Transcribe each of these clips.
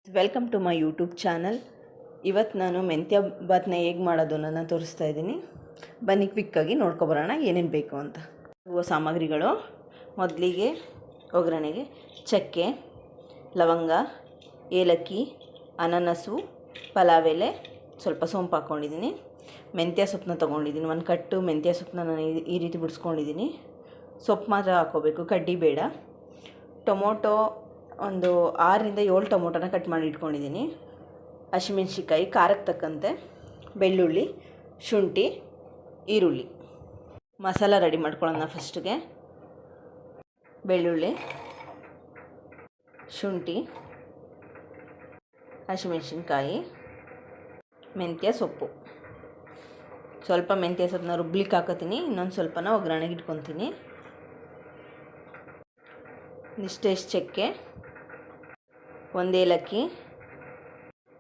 Welcome to my YouTube channel. ಇವತ್ತು ನಾನು ಮೆಂತ್ಯ ಬಾತ್ನ ಹೇಗೆ ಮಾಡೋದು ನನ್ನ ತೋರಿಸ್ತಾ ಇದ್ದೀನಿ. ಬನ್ನಿ ಕ್ವಿಕ್ಕಾಗಿ ನೋಡ್ಕೊಬರೋಣ ಏನೇನು ಬೇಕು ಅಂತ. ಸಾಮಗ್ರಿಗಳು: ಮೊದಲಿಗೆ ಒಗ್ಗರಣೆಗೆ ಚಕ್ಕೆ, ಲವಂಗ, ಏಲಕ್ಕಿ, ಅನಾನಸು, ಪಲಾವ್ ಎಲೆ, ಸ್ವಲ್ಪ ಸೋಂಪು ಹಾಕ್ಕೊಂಡಿದ್ದೀನಿ. ಮೆಂತ್ಯ ಸೊಪ್ಪನ್ನ ತೊಗೊಂಡಿದ್ದೀನಿ, ಒಂದು ಕಟ್ಟು ಮೆಂತ್ಯ ಸೊಪ್ಪನ್ನ ನಾನು ಈ ರೀತಿ ಬಿಡಿಸ್ಕೊಂಡಿದ್ದೀನಿ. ಸೊಪ್ಪು ಮಾತ್ರ ಹಾಕ್ಕೋಬೇಕು, ಕಡ್ಡಿ ಬೇಡ. ಟೊಮೊಟೊ ಒಂದು 6ರಿಂದ 7 ಟೊಮೊಟೊನ ಕಟ್ ಮಾಡಿ ಇಟ್ಕೊಂಡಿದ್ದೀನಿ. ಹಸಿಮೆಣ್ಸಿಕಾಯಿ ಖಾರಕ್ಕೆ ತಕ್ಕಂತೆ, ಬೆಳ್ಳುಳ್ಳಿ, ಶುಂಠಿ, ಈರುಳ್ಳಿ. ಮಸಾಲ ರೆಡಿ ಮಾಡ್ಕೊಳ್ಳೋಣ. ಫಸ್ಟಿಗೆ ಬೆಳ್ಳುಳ್ಳಿ, ಶುಂಠಿ, ಹಸಿಮೆಣ್ಸಿನ್ಕಾಯಿ, ಮೆಂತ್ಯ ಸೊಪ್ಪು. ಸ್ವಲ್ಪ ಮೆಂತ್ಯ ಸೊಪ್ಪನ್ನ ರುಬ್ಲಿಕ್ಕೆ ಹಾಕೋತೀನಿ, ಇನ್ನೊಂದು ಸ್ವಲ್ಪನ ಒಗ್ಗರಣೆಗೆ ಇಟ್ಕೊತೀನಿ. ಇಷ್ಟೆಷ್ಟು ಚಕ್ಕೆ, 1 ಏಲಕ್ಕಿ,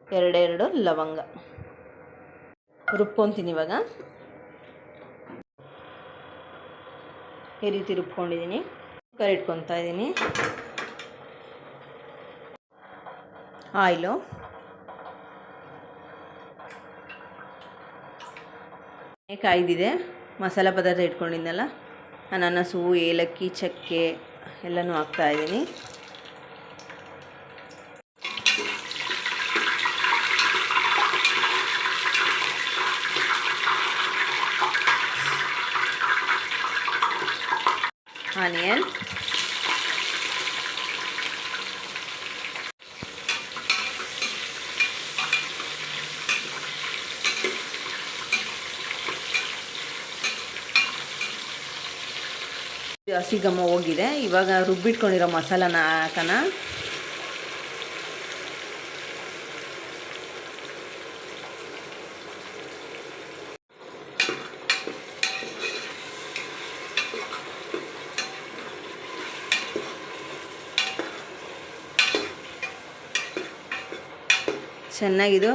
2 ಲವಂಗ. ರುಬ್ಕೊತೀನಿ. ಇವಾಗ ಈ ರೀತಿ ರುಬ್ಕೊಂಡಿದ್ದೀನಿ. ಕುಕ್ಕರ್ ಇಟ್ಕೊತಾ ಇದ್ದೀನಿ. ಆಯಿಲು, ಕಾಯ್ದಿದೆ. ಮಸಾಲ ಪದಾರ್ಥ ಇಟ್ಕೊಂಡಿದ್ದೆನಲ್ಲ, ಅನಾನಸು, ಏಲಕ್ಕಿ, ಚಕ್ಕೆ ಎಲ್ಲನೂ ಹಾಕ್ತಾಯಿದ್ದೀನಿ. ಆನಿಯನ್, ಹಸಿ ಘಮ ಹೋಗಿದೆ. ಇವಾಗ ರುಬ್ಬಿಟ್ಕೊಂಡಿರೋ ಮಸಾಲಾನ ಹಾಕೋಣ. ಚೆನ್ನಾಗಿದು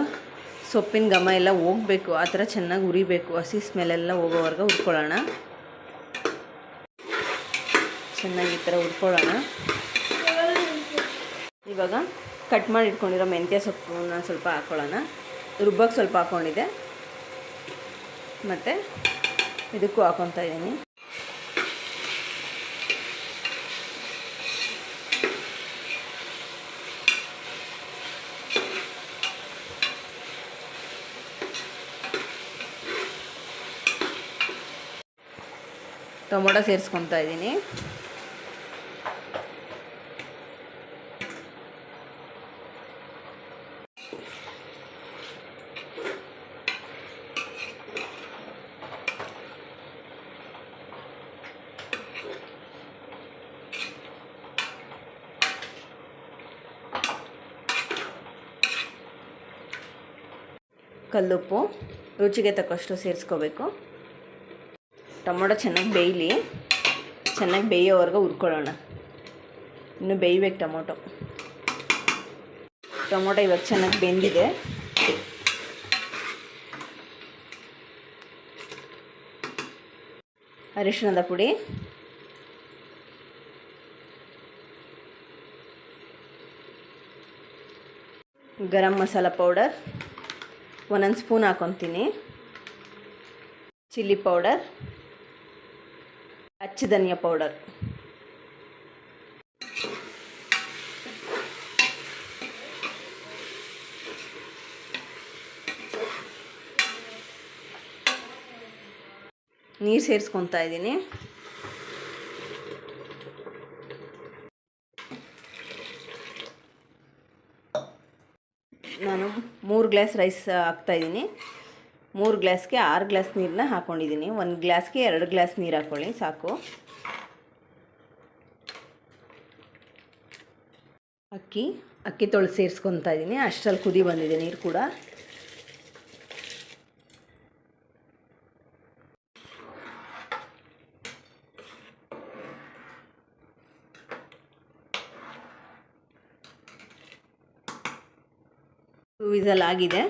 ಸೊಪ್ಪಿನ ಘಮ ಎಲ್ಲ ಹೋಗಬೇಕು, ಆ ಥರ ಚೆನ್ನಾಗಿ ಉರಿಬೇಕು. ಹಸಿ ಸ್ಮೆಲ್ಲೆಲ್ಲ ಹೋಗೋವರೆಗೆ ಹುರ್ಕೊಳ್ಳೋಣ. ಚೆನ್ನಾಗಿ ಈ ಥರ ಹುರ್ಕೊಳ್ಳೋಣ. ಇವಾಗ ಕಟ್ ಮಾಡಿ ಇಟ್ಕೊಂಡಿರೋ ಮೆಂತ್ಯ ಸೊಪ್ಪನ್ನ ಸ್ವಲ್ಪ ಹಾಕ್ಕೊಳ್ಳೋಣ. ರುಬ್ಬಕ್ಕೆ ಸ್ವಲ್ಪ ಹಾಕ್ಕೊಂಡಿದ್ದೆ, ಮತ್ತು ಇದಕ್ಕೂ ಹಾಕ್ಕೊತಾ ಇದ್ದೀನಿ. ಟೊಮೊಟೊ ಸೇರಿಸ್ಕೊತಾ ಇದ್ದೀನಿ. ಕಲ್ಲುಪ್ಪು ರುಚಿಗೆ ತಕ್ಕಷ್ಟು ಸೇರಿಸ್ಕೋಬೇಕು. ಟೊಮೊಟೊ ಚೆನ್ನಾಗಿ ಬೇಯಲಿ. ಚೆನ್ನಾಗಿ ಬೇಯೋವರೆಗೆ ಹುರ್ಕೊಳ್ಳೋಣ. ಇನ್ನು ಬೇಯಬೇಕು ಟೊಮೊಟೊ ಇವಾಗ ಚೆನ್ನಾಗಿ ಬೆಂದಿದೆ. ಅರಿಶಿಣದ ಪುಡಿ, ಗರಂ ಮಸಾಲ ಪೌಡರ್ 1 ಸ್ಪೂನ್ ಹಾಕ್ಕೊತೀನಿ. ಚಿಲ್ಲಿ ಪೌಡರ್, ಅಚ್ಚ ಧನಿಯಾ ಪೌಡರ್, ನೀರು ಸೇರಿಸ್ಕೊತಾ ಇದ್ದೀನಿ. ನಾನು 3 ಗ್ಲಾಸ್ ರೈಸ್ ಹಾಕ್ತಾಯಿದ್ದೀನಿ. 3 ಗ್ಲಾಸ್ಗೆ 6 ಗ್ಲಾಸ್ ನೀರನ್ನ ಹಾಕ್ಕೊಂಡಿದ್ದೀನಿ. 1 ಗ್ಲಾಸ್ಗೆ 2 ಗ್ಲಾಸ್ ನೀರು ಹಾಕ್ಕೊಳ್ಳಿ ಸಾಕು. ಅಕ್ಕಿ ತೊಳೆದು ಸೇರಿಸ್ಕೊತಾ ಇದ್ದೀನಿ. ಅಷ್ಟರಲ್ಲಿ ಕುದಿ ಬಂದಿದೆ ನೀರು ಕೂಡ. ವಿಸಲ್ ಆಗಿದೆ.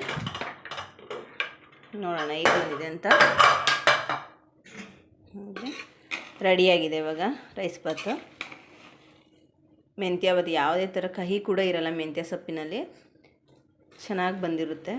ನೋಡೋಣ ಏನಿದೆ ಅಂತ. ರೆಡಿಯಾಗಿದೆ ಇವಾಗ ರೈಸ್ ಬಾತು. ಮೆಂತ್ಯ ಬಾತ್ ಯಾವುದೇ ಥರ ಕಹಿ ಕೂಡ ಇರಲ್ಲ ಮೆಂತ್ಯ ಸೊಪ್ಪಿನಲ್ಲಿ. ಚೆನ್ನಾಗಿ ಬಂದಿರುತ್ತೆ.